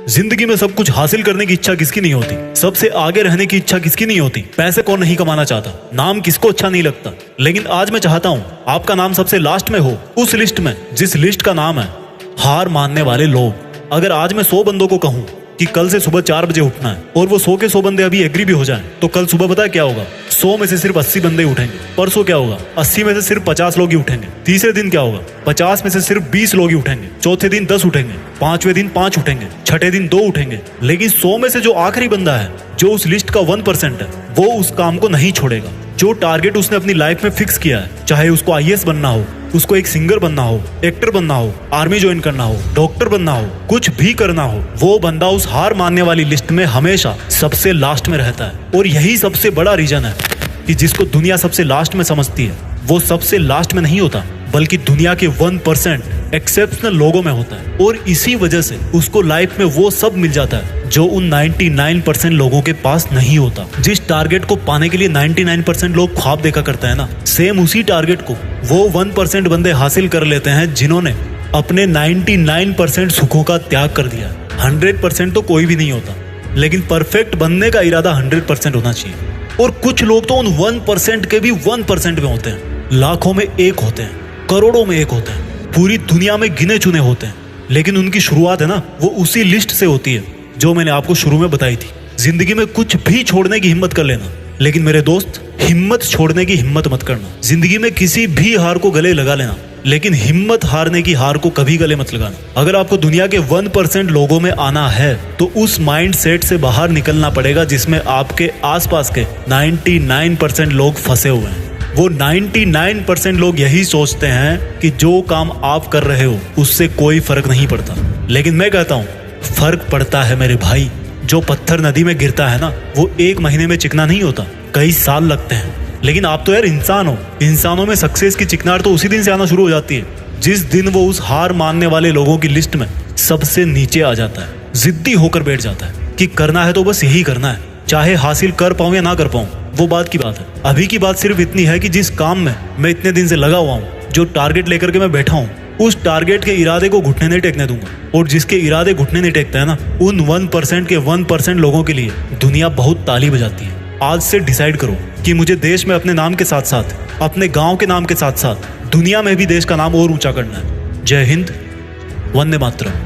जिंदगी में सब कुछ हासिल करने की इच्छा किसकी नहीं होती? सबसे आगे रहने की इच्छा किसकी नहीं होती? पैसे कौन नहीं कमाना चाहता? नाम किसको अच्छा नहीं लगता? लेकिन आज मैं चाहता हूँ आपका नाम सबसे लास्ट में हो, उस लिस्ट में जिस लिस्ट का नाम है हार मानने वाले लोग। अगर आज मैं 100 बंदों को कहूँ कि कल से सुबह 4 बजे उठना है और वो 100 के 100 बंदे अभी एग्री भी हो जाएं, तो कल सुबह पता है क्या होगा? 100 में से सिर्फ 80 बंदे उठेंगे। परसों क्या होगा? 80 में से सिर्फ 50 लोग ही उठेंगे। तीसरे दिन क्या होगा? 50 में से सिर्फ 20 लोग ही उठेंगे। चौथे दिन 10 उठेंगे। पांचवें दिन 5 उठेंगे। छठे दिन 2 उठेंगे। लेकिन 100 में से जो आखिरी बंदा है, जो उस लिस्ट का 1% है, वो उस काम को नहीं छोड़ेगा। जो टारगेट उसने अपनी लाइफ में फिक्स किया है, चाहे उसको आईएएस बनना हो, उसको एक सिंगर बनना हो, एक्टर बनना हो, आर्मी ज्वाइन करना हो, डॉक्टर बनना हो, कुछ भी करना हो, वो बंदा उस हार मानने वाली लिस्ट में हमेशा सबसे लास्ट में रहता है। और यही सबसे बड़ा रीजन है कि जिसको दुनिया सबसे लास्ट में समझती है, वो सबसे लास्ट में नहीं होता, बल्कि दुनिया के 1% एक्सेप्शनल लोगों में होता है। और इसी वजह से उसको लाइफ में वो सब मिल जाता है जो उन 99% लोगों के पास नहीं होता। जिस टारगेट को पाने के लिए 99% लोग ख्वाब देखा करते हैं ना, सेम उसी टारगेट को वो 1% बंदे हासिल कर लेते हैं जिन्होंने अपने 99% सुखों का त्याग कर दिया। 100% तो कोई भी नहीं होता, लेकिन परफेक्ट बनने का इरादा 100% होना चाहिए। और कुछ लोग तो उन 1% के भी 1% में होते हैं, लाखों में एक होते हैं, करोड़ों में एक होते हैं, पूरी दुनिया में गिने चुने होते हैं। लेकिन उनकी शुरुआत है ना, वो उसी लिस्ट से होती है जो मैंने आपको शुरू में बताई थी। जिंदगी में कुछ भी छोड़ने की हिम्मत कर लेना, लेकिन मेरे दोस्त, हिम्मत छोड़ने की हिम्मत मत करना। जिंदगी में किसी भी हार को गले लगा लेना, लेकिन हिम्मत हारने की हार को कभी गले मत लगाना। अगर आपको दुनिया के 1% लोगों में आना है, तो उस माइंड सेट से बाहर निकलना पड़ेगा जिसमें आपके आसपास के 99% लोग फंसे हुए हैं। वो 99% लोग यही सोचते हैं कि जो काम आप कर रहे हो उससे कोई फर्क नहीं पड़ता। लेकिन मैं कहता हूँ फर्क पड़ता है मेरे भाई। जो पत्थर नदी में गिरता है ना, वो 1 महीने में चिकना नहीं होता, कई साल लगते हैं। लेकिन आप तो यार इंसान हो, इंसानों में सक्सेस की चिकनार तो उसी दिन से आना शुरू हो जाती है जिस दिन वो उस हार मानने वाले लोगों की लिस्ट में सबसे नीचे आ जाता है, जिद्दी होकर बैठ जाता है कि करना है तो बस यही करना है, चाहे हासिल कर पाऊं या ना कर पाऊं, वो बात की बात है। अभी की बात सिर्फ इतनी है कि जिस काम में मैं इतने दिन से लगा हुआ हूँ, जो टारगेट लेकर के मैं बैठा हूँ, उस टारगेट के इरादे को घुटने नहीं टेकने दूंगा। और जिसके इरादे घुटने नहीं टेकता है ना, उन 1% के 1% लोगों के लिए दुनिया बहुत ताली बजाती है। आज से डिसाइड करो कि मुझे देश में अपने नाम के साथ साथ, अपने गांव के नाम के साथ साथ दुनिया में भी देश का नाम और ऊंचा करना है। जय हिंद, वंदे मातरम।